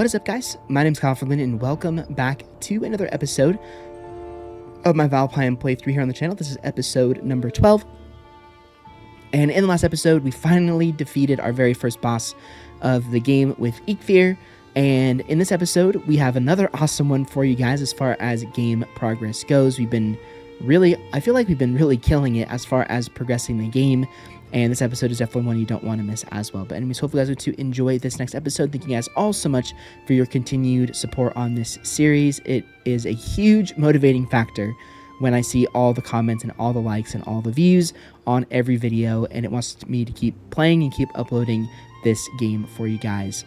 What is up, guys? My name's Kyle FtW, and welcome back to another episode of my Valheim playthrough here on the channel. This is episode number 12. And in the last episode, we finally defeated our very first boss of the game with FtW. And in this episode, we have another awesome one for you guys as far as game progress goes. I feel like we've been really killing it as far as progressing the game. And this episode is definitely one you don't want to miss as well. But anyways, hopefully you guys are going to enjoy this next episode. Thank you guys all so much for your continued support on this series. It is a huge motivating factor when I see all the comments and all the likes and all the views on every video. And it wants me to keep playing and keep uploading this game for you guys.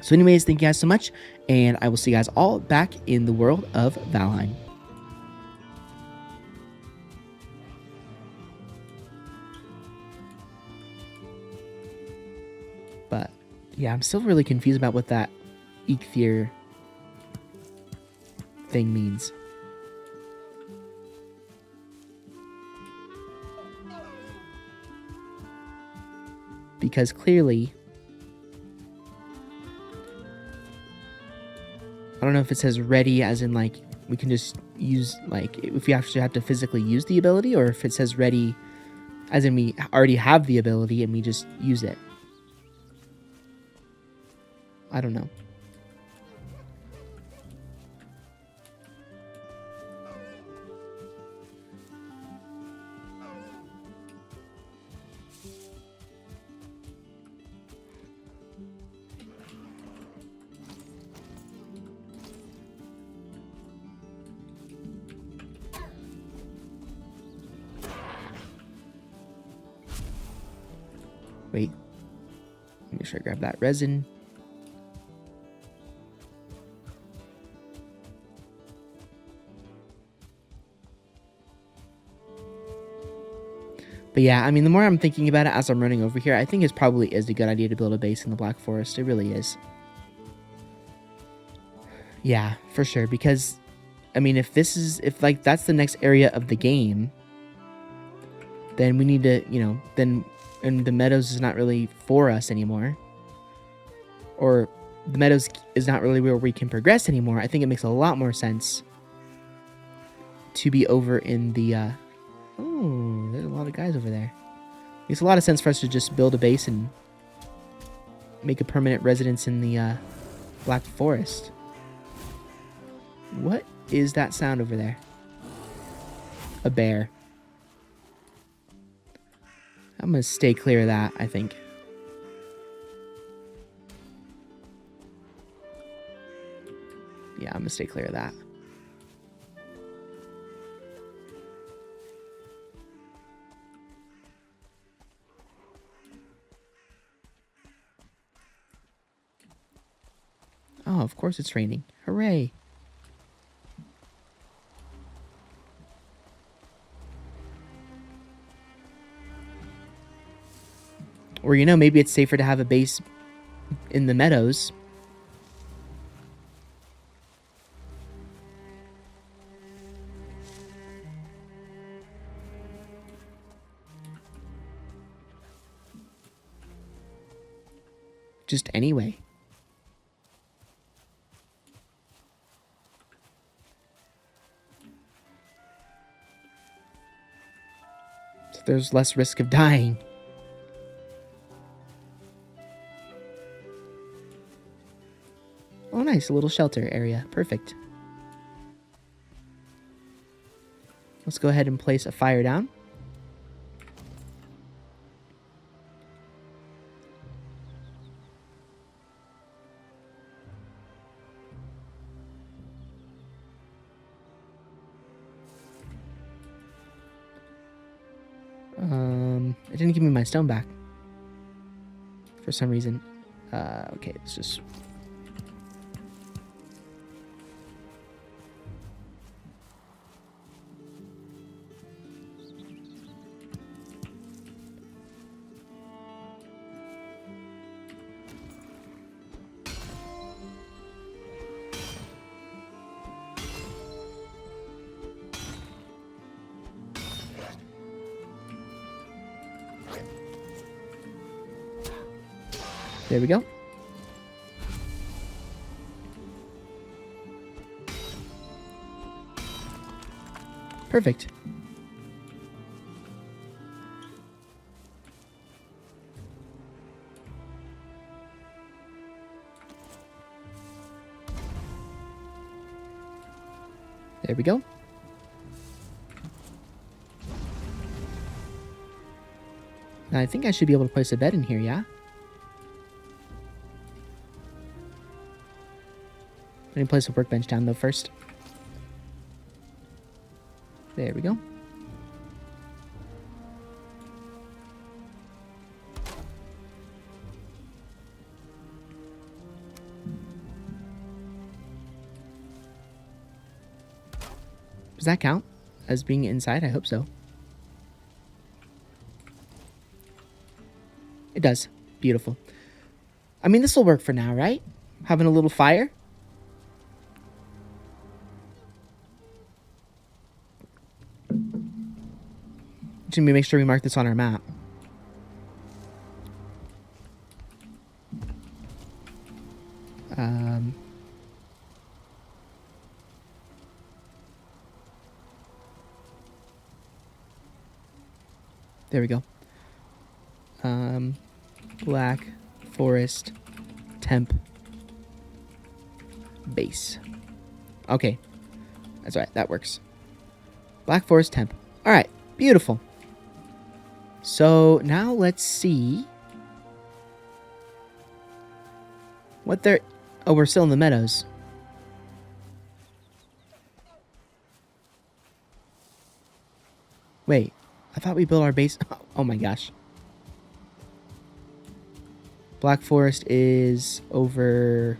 So anyways, thank you guys so much. And I will see you guys all back in the world of Valheim. But yeah, I'm still really confused about what that FtW thing means. Because clearly, I don't know if it says ready as in like we can just use, like if we actually have to physically use the ability, or if it says ready as in we already have the ability and we just use it. I don't know. Wait. Make sure I grab that resin. But yeah, I mean, the more I'm thinking about it as I'm running over here, I think it probably is a good idea to build a base in the Black Forest. It really is. Yeah, for sure. Because, I mean, if like that's the next area of the game, then we need to, and the meadows is not really for us anymore. Or the meadows is not really where we can progress anymore. I think it makes a lot more sense to be over in the, oh, there's a lot of guys over there. It makes a lot of sense for us to just build a base and make a permanent residence in the Black Forest. What is that sound over there? A bear. I'm going to stay clear of that, I think. Yeah, I'm going to stay clear of that. Oh, of course it's raining. Hooray. Or, maybe it's safer to have a base in the meadows. Just anyway. So there's less risk of dying. Oh, nice. A little shelter area. Perfect. Let's go ahead and place a fire down. It didn't give me my stone back. For some reason. Okay, let's just... There we go. Perfect. There we go. Now I think I should be able to place a bed in here, yeah? I need to place a workbench down though first. There we go. Does that count as being inside? I hope so. It does. Beautiful. I mean, this will work for now, right? Having a little fire. Just make sure we mark this on our map. There we go. Black Forest Temp Base. Okay. That's right. That works. Black Forest Temp. All right. Beautiful. So now let's see what they're... Oh, we're still in the meadows. Wait. I thought we built our base... Oh my gosh. Black Forest is over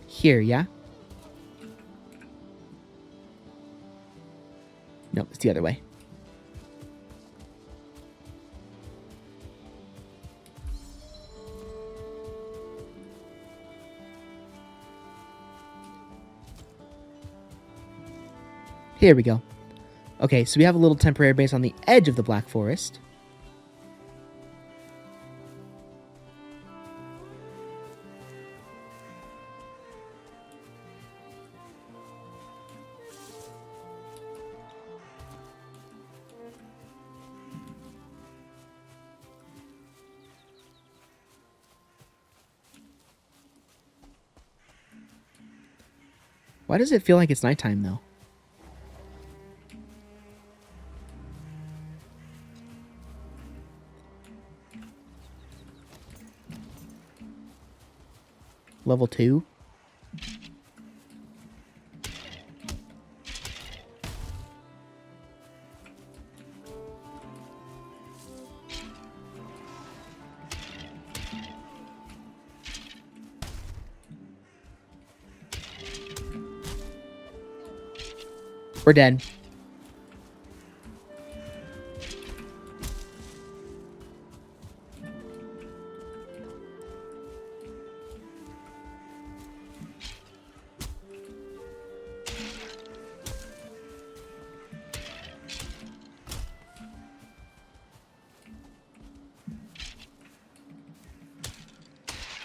here, yeah? No, it's the other way. Here we go. Okay, so we have a little temporary base on the edge of the Black Forest. Why does it feel like it's nighttime, though? Level 2? We're dead.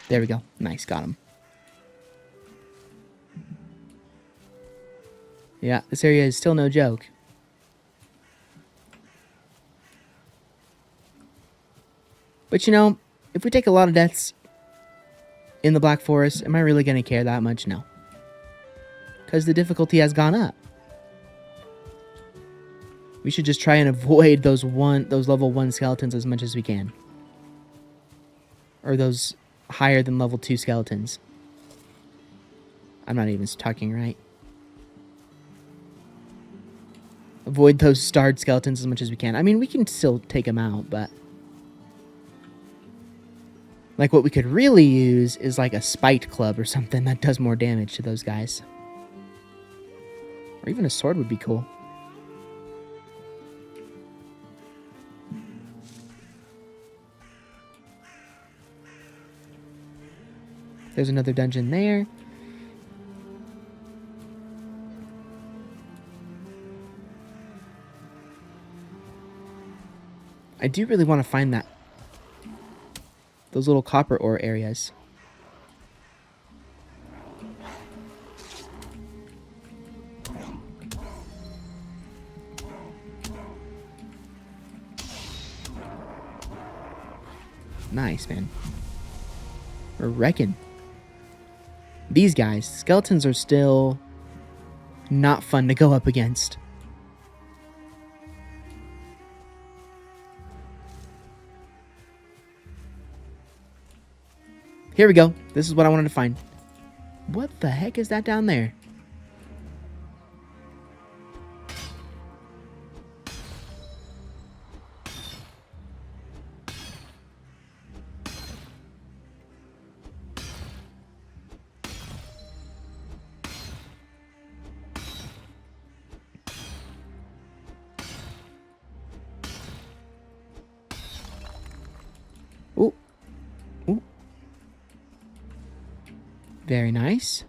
There we go. Nice, got him. Yeah, this area is still no joke. But you know, if we take a lot of deaths in the Black Forest, am I really going to care that much? No. Because the difficulty has gone up. We should just try and avoid those level 1 skeletons as much as we can. Or those higher than level 2 skeletons. I'm not even talking right. Avoid those starred skeletons as much as we can. I mean, we can still take them out, but... like, what we could really use is, like, a spite club or something that does more damage to those guys. Or even a sword would be cool. There's another dungeon there. I do really want to find those little copper ore areas. Nice, man. We're wrecking. These guys, skeletons are still not fun to go up against. Here we go. This is what I wanted to find. What the heck is that down there? Ooh. Ooh. Very nice.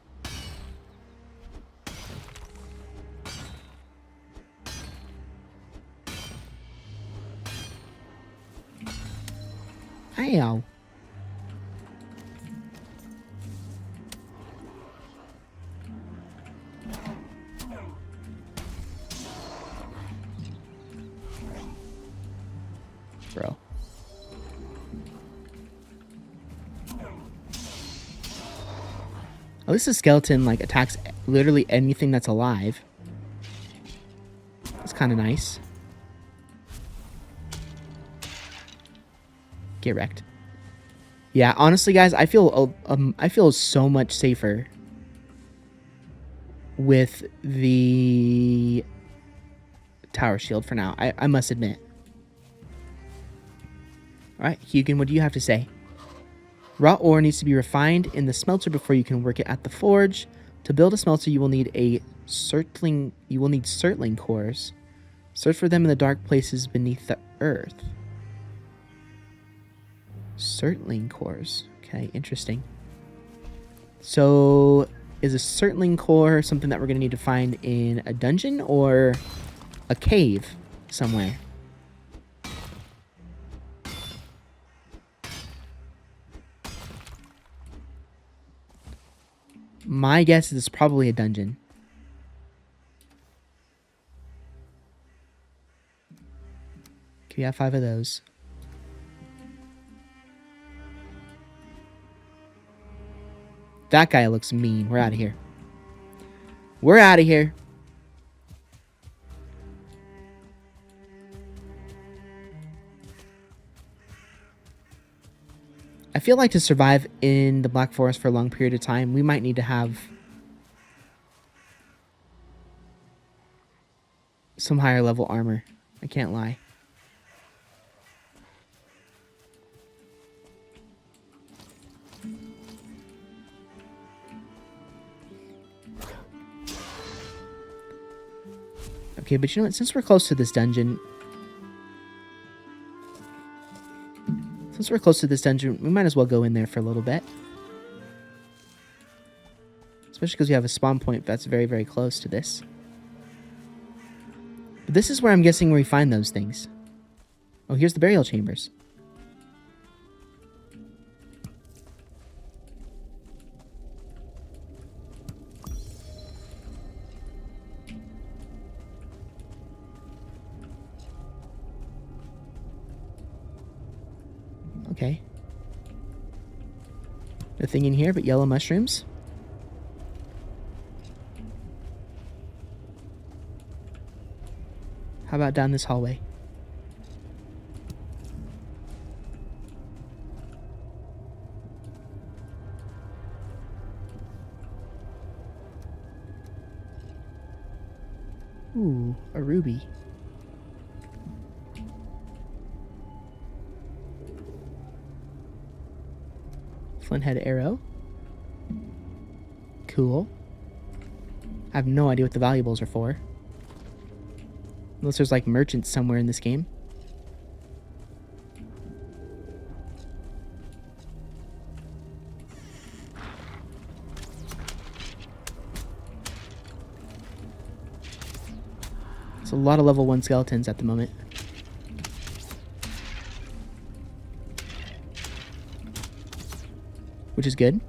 Ow. Bro. At least the skeleton, like, attacks literally anything that's alive. That's kind of nice. Get wrecked. Yeah, honestly, guys, I feel so much safer with the tower shield for now. I must admit. All right, Hugin, what do you have to say? Raw ore needs to be refined in the smelter before you can work it at the forge. To build a smelter, you will need surtling cores. Search for them in the dark places beneath the earth. Surtling cores. Okay, interesting. So, is a surtling core something that we're going to need to find in a dungeon or a cave somewhere? My guess is it's probably a dungeon. Okay, we have 5 of those. That guy looks mean. We're out of here. We're out of here. I feel like to survive in the Black Forest for a long period of time, we might need to have some higher level armor. I can't lie. Okay, but you know what? Since we're close to this dungeon... we might as well go in there for a little bit. Especially because we have a spawn point that's very, very close to this. But this is where I'm guessing we find those things. Oh, here's the burial chambers. Okay. Nothing in here but yellow mushrooms. How about down this hallway? Ooh, a ruby. Flint head arrow. Cool. I have no idea what the valuables are for. Unless there's like merchants somewhere in this game. It's a lot of level 1 skeletons at the moment. Which is good.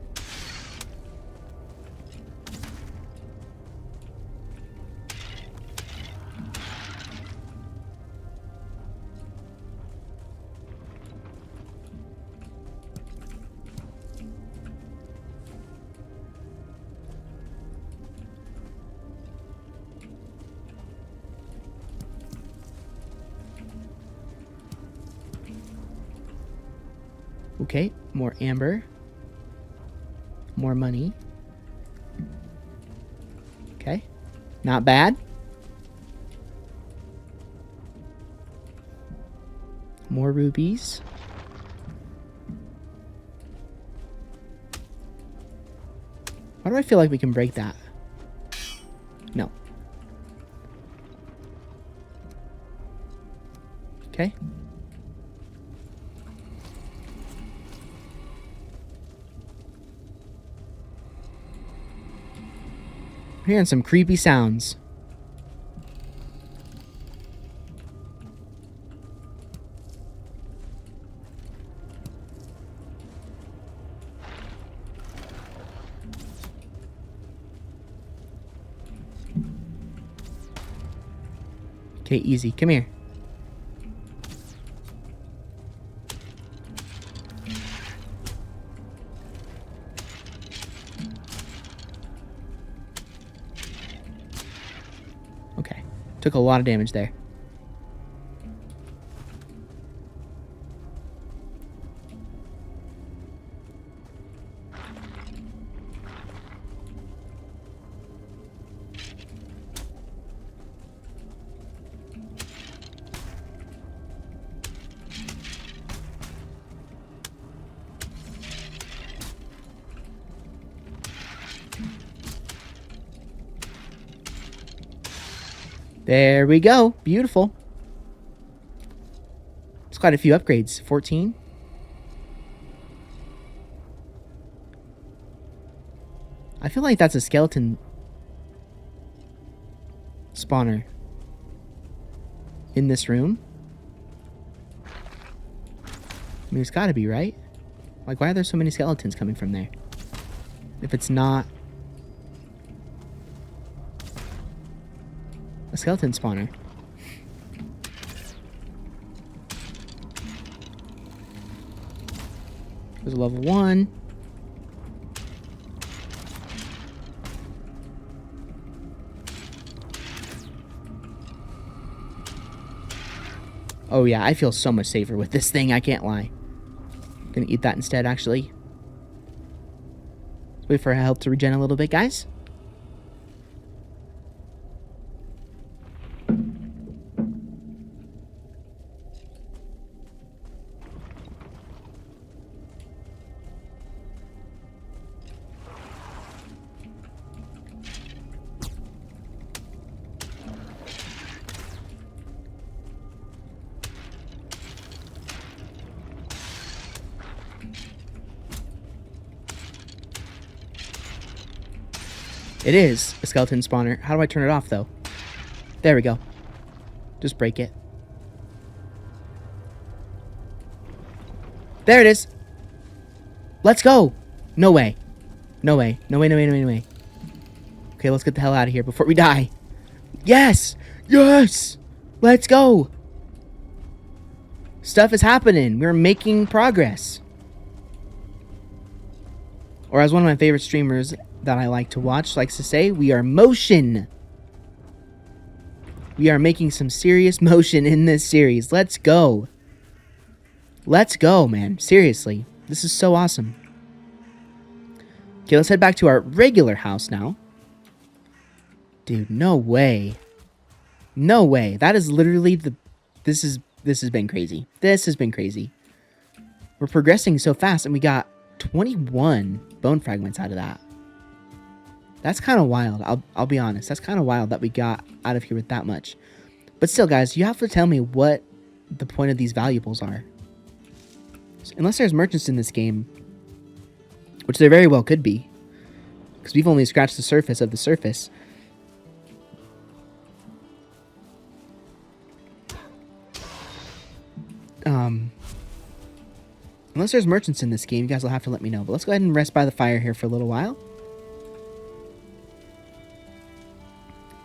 Okay, more amber. More money. Okay, not bad. More rubies. Why do I feel like we can break that? No. Okay. I'm hearing some creepy sounds. Okay, easy. Come here. Okay. Took a lot of damage there. There we go. Beautiful. It's quite a few upgrades. 14. I feel like that's a skeleton spawner in this room. I mean, it's gotta be, right? Like, why are there so many skeletons coming from there? If it's not a skeleton spawner. There's a level 1. Oh yeah, I feel so much safer with this thing, I can't lie. Gonna eat that instead, actually. Let's wait for our health to regen a little bit, guys. It is a skeleton spawner. How do I turn it off, though? There we go. Just break it. There it is. Let's go. No way. No way. No way, no way, no way, no way. Okay, let's get the hell out of here before we die. Yes! Yes! Let's go! Stuff is happening. We're making progress. Or as one of my favorite streamers that I like to watch likes to say, we are motion. We are making some serious motion in this series. Let's go. Let's go, man. Seriously. This is so awesome. Okay, let's head back to our regular house now. Dude, no way. No way. That is literally the... This has been crazy. This has been crazy. We're progressing so fast, and we got 21 bone fragments out of that. That's kind of wild. I'll be honest. That's kind of wild that we got out of here with that much. But still, guys, you have to tell me what the point of these valuables are. Unless there's merchants in this game, which there very well could be, because we've only scratched the surface of the surface. Unless there's merchants in this game, you guys will have to let me know. But let's go ahead and rest by the fire here for a little while.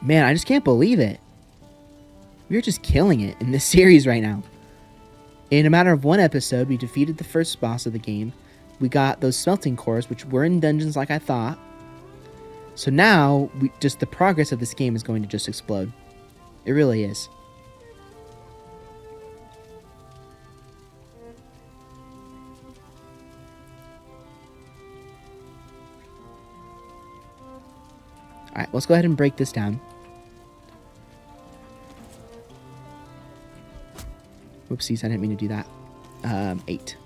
Man, I just can't believe it. We're just killing it in this series right now. In a matter of one episode, we defeated the first boss of the game. We got those smelting cores, which were in dungeons like I thought. So now, the progress of this game is going to just explode. It really is. Alright, let's go ahead and break this down. Whoopsies, I didn't mean to do that. 8.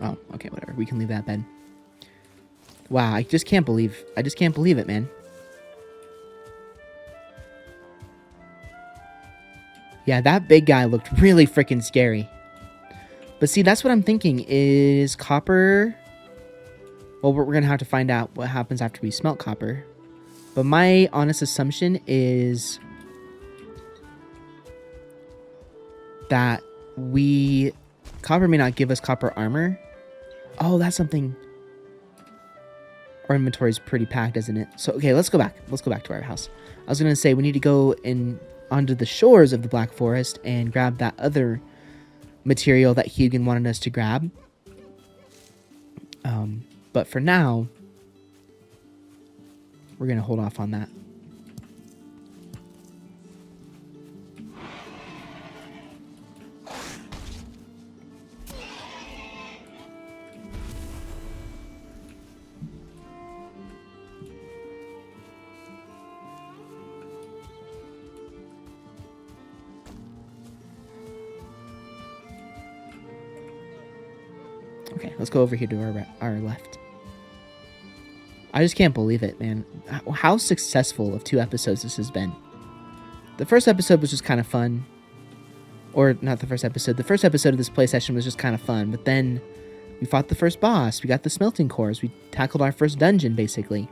Oh, okay, whatever. We can leave that bed. Wow, I just can't believe it, man. Yeah, that big guy looked really freaking scary. But see, that's what I'm thinking is copper. Well, we're going to have to find out what happens after we smelt copper. But my honest assumption is that copper may not give us copper armor. Oh, that's something. Our inventory is pretty packed, isn't it? So, okay, let's go back. Let's go back to our house. I was going to say we need to go onto the shores of the Black Forest and grab that other material that Hugin wanted us to grab. But for now, we're going to hold off on that. Okay, let's go over here to our left. I just can't believe it, man. How successful of 2 episodes this has been. The first episode was just kind of fun. Or, not the first episode. The first episode of this play session was just kind of fun. But then, we fought the first boss. We got the smelting cores. We tackled our first dungeon, basically.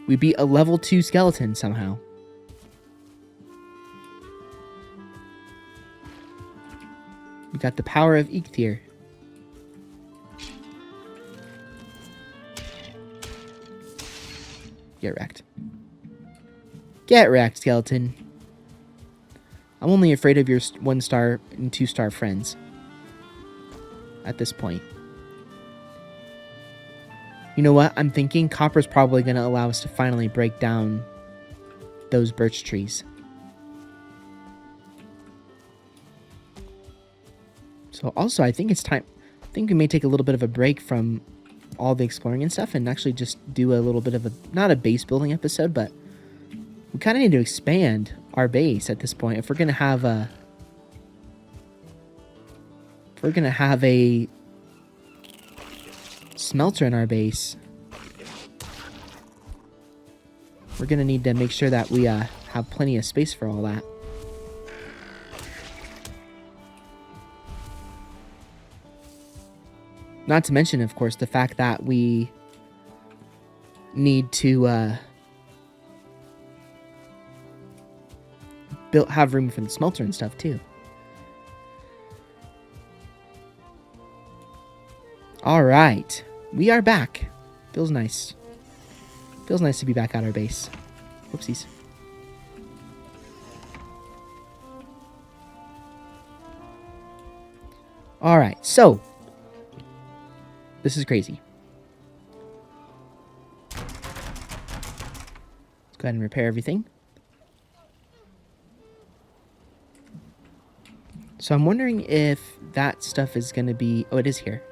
We beat a level 2 skeleton somehow. We got the power of Eikthyr. Get wrecked. Get wrecked, skeleton. I'm only afraid of your 1-star and 2-star friends. At this point. You know what? I'm thinking copper's probably going to allow us to finally break down those birch trees. So also, I think it's time. I think we may take a little bit of a break from all the exploring and stuff and actually just do a little bit of not a base building episode, but we kind of need to expand our base at this point. If we're going to have a smelter in our base, we're going to need to make sure that we have plenty of space for all that. Not to mention, of course, the fact that we need to have room for the smelter and stuff, too. Alright. We are back. Feels nice. Feels nice to be back at our base. Whoopsies. Alright, so this is crazy. Let's go ahead and repair everything. So I'm wondering if that stuff is going to be... Oh, it is here.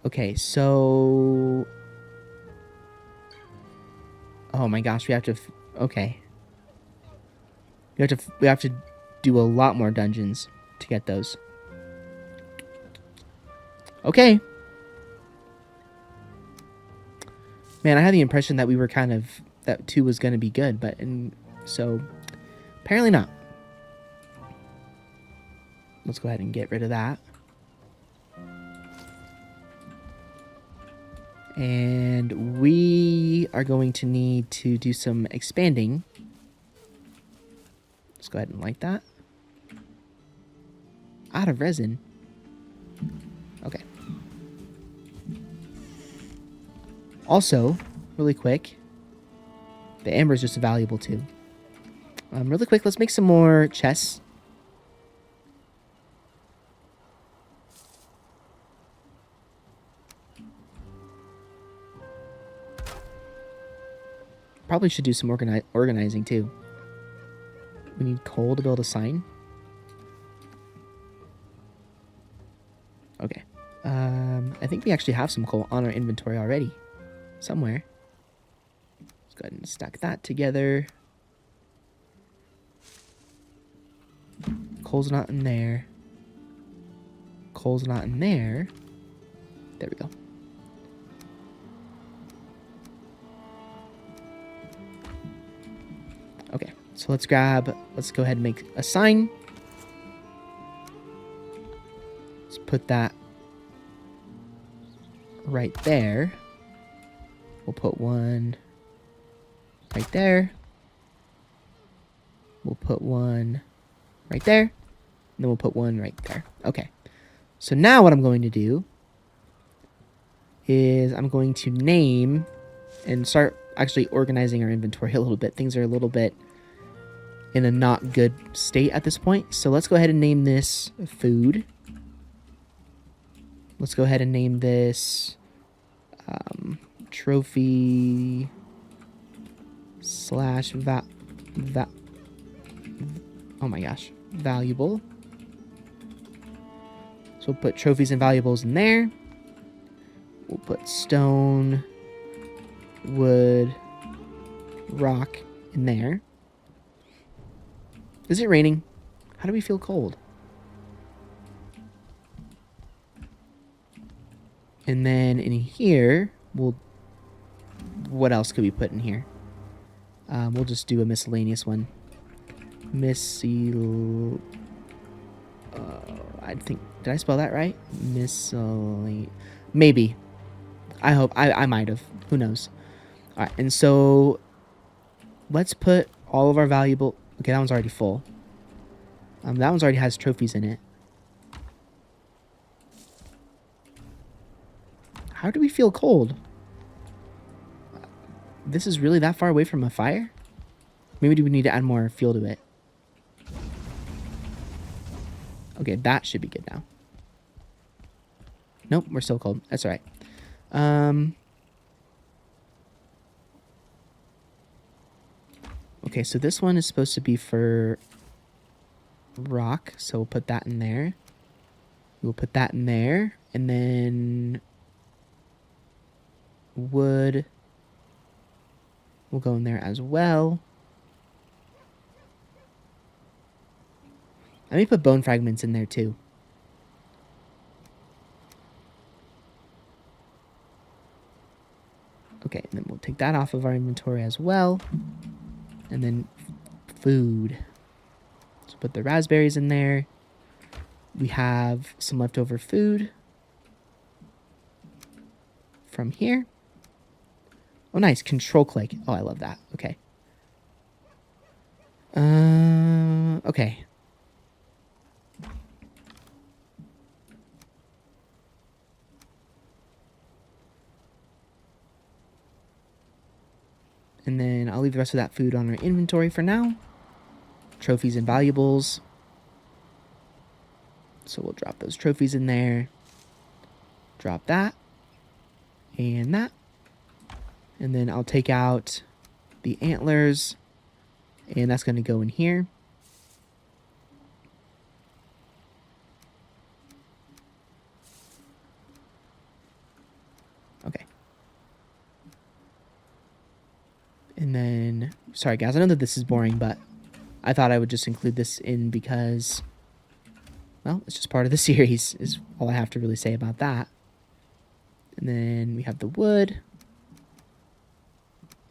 Okay, so... Oh my gosh, we have to... Okay. We have to do a lot more dungeons to get those. Okay. Man, I had the impression that we were kind of... That 2 was going to be good, but... So, apparently not. Let's go ahead and get rid of that. And we are going to need to do some expanding. Let's go ahead and light that. Out of resin. Okay. Also, really quick, the amber is just valuable too. Really quick, let's make some more chests. probably should do some organizing too. We need coal to build a sign. Okay. I think we actually have some coal on our inventory already. Somewhere. Let's go ahead and stack that together. Coal's not in there. Coal's not in there. There we go. Okay, so let's go ahead and make a sign. Let's put that right there. We'll put one right there. We'll put one right there. And then we'll put one right there. Okay. So now what I'm going to do is I'm going to name and start actually organizing our inventory a little bit. Things are a little bit in a not good state at this point. So let's go ahead and name this food. Let's go ahead and name this trophy slash oh my gosh, valuable. So we'll put trophies and valuables in there. We'll put stone, wood, rock in there. Is it raining? How do we feel cold? And then in here, what else could we put in here? We'll just do a miscellaneous one. I think, did I spell that right? Maybe. I hope, I might have. Who knows? All right, and so let's put all of our valuable, okay, that one's already full. That one's already has trophies in it. How do we feel cold? This is really that far away from a fire? Maybe do we need to add more fuel to it? Okay, that should be good now. Nope, we're still cold. That's all right. Okay, so this one is supposed to be for rock, so we'll put that in there. We'll put that in there, and then wood will go in there as well. Let me put bone fragments in there too. Okay, and then we'll take that off of our inventory as well. And then food. So put the raspberries in there. We have some leftover food from here. Oh, nice. Control click. Oh, I love that. Okay. Okay. And then I'll leave the rest of that food on our inventory for now. Trophies and valuables. So we'll drop those trophies in there. Drop that. And that. And then I'll take out the antlers. And that's going to go in here. Okay. And then, sorry guys, I know that this is boring, but I thought I would just include this in because, well, it's just part of the series, is all I have to really say about that. And then we have the wood.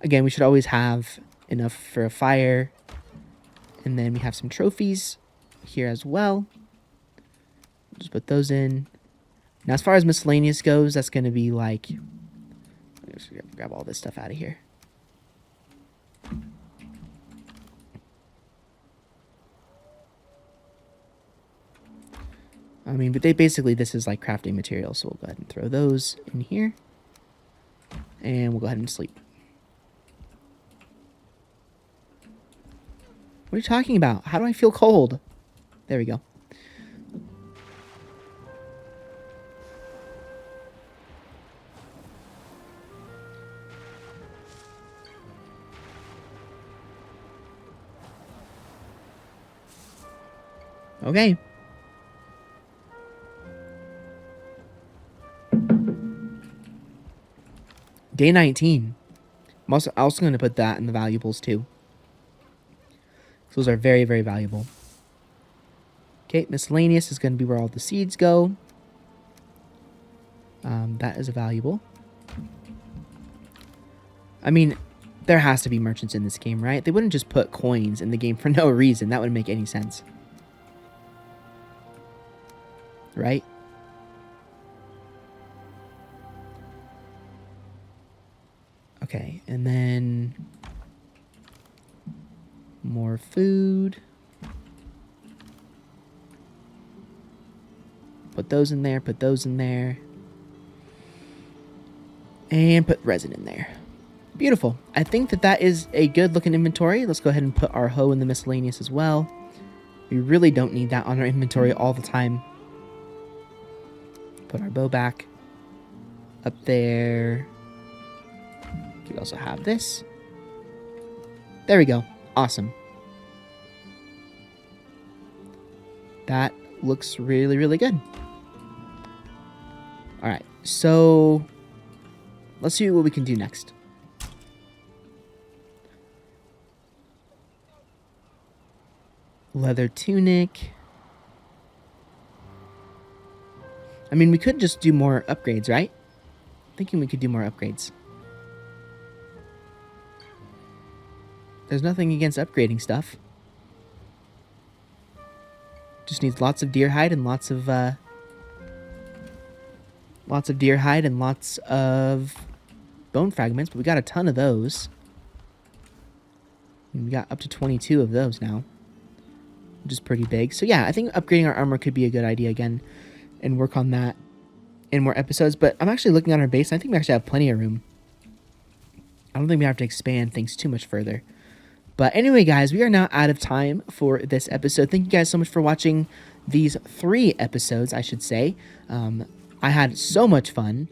Again, we should always have enough for a fire. And then we have some trophies here as well. Just put those in. Now, as far as miscellaneous goes, that's going to be like, let's grab all this stuff out of here. I mean, but basically this is like crafting material, so we'll go ahead and throw those in here. And we'll go ahead and sleep. What are you talking about? How do I feel cold? There we go. Okay. Day 19. I'm also going to put that in the valuables too. Those are very, very valuable. Okay, miscellaneous is going to be where all the seeds go. That is a valuable. I mean, there has to be merchants in this game, right? They wouldn't just put coins in the game for no reason. That wouldn't make any sense. Right? Okay, and then more food. Put those in there, put those in there. And put resin in there. Beautiful. I think that is a good looking inventory. Let's go ahead and put our hoe in the miscellaneous as well. We really don't need that on our inventory all the time. Put our bow back up there. We also have this. There we go. Awesome. That looks really, really good. All right, so let's see what we can do next. Leather tunic. I mean, we could just do more upgrades, right? Thinking we could do more upgrades. There's nothing against upgrading stuff. Just needs lots of deer hide and lots of deer hide and lots of bone fragments, but we got a ton of those. And we got up to 22 of those now, which is pretty big. So yeah, I think upgrading our armor could be a good idea again and work on that in more episodes. But I'm actually looking at our base, and I think we actually have plenty of room. I don't think we have to expand things too much further. But anyway, guys, we are now out of time for this episode. Thank you guys so much for watching these 3 episodes, I should say. I had so much fun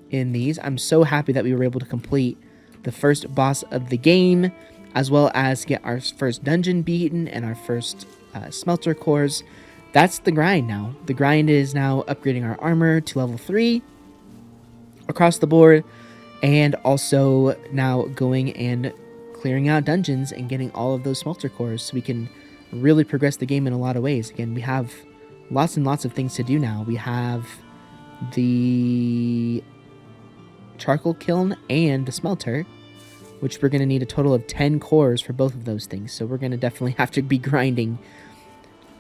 in these. I'm so happy that we were able to complete the first boss of the game, as well as get our first dungeon beaten and our first smelter cores. That's the grind now. The grind is now upgrading our armor to level 3 across the board, and also now going and clearing out dungeons and getting all of those smelter cores so we can really progress the game in a lot of ways. Again, we have lots and lots of things to do now. We have the charcoal kiln and the smelter, which we're going to need a total of 10 cores for both of those things. So we're going to definitely have to be grinding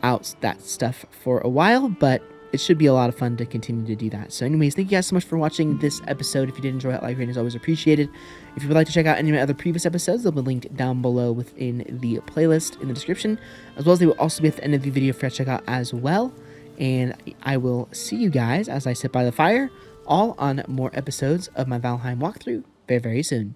out that stuff for a while, but it should be a lot of fun to continue to do that. So anyways, thank you guys so much for watching this episode. If you did enjoy it, like rating is always appreciated. If you would like to check out any of my other previous episodes, they'll be linked down below within the playlist in the description, as well as they will also be at the end of the video for you to check out as well. And I will see you guys as I sit by the fire, all on more episodes of my Valheim walkthrough very, very soon.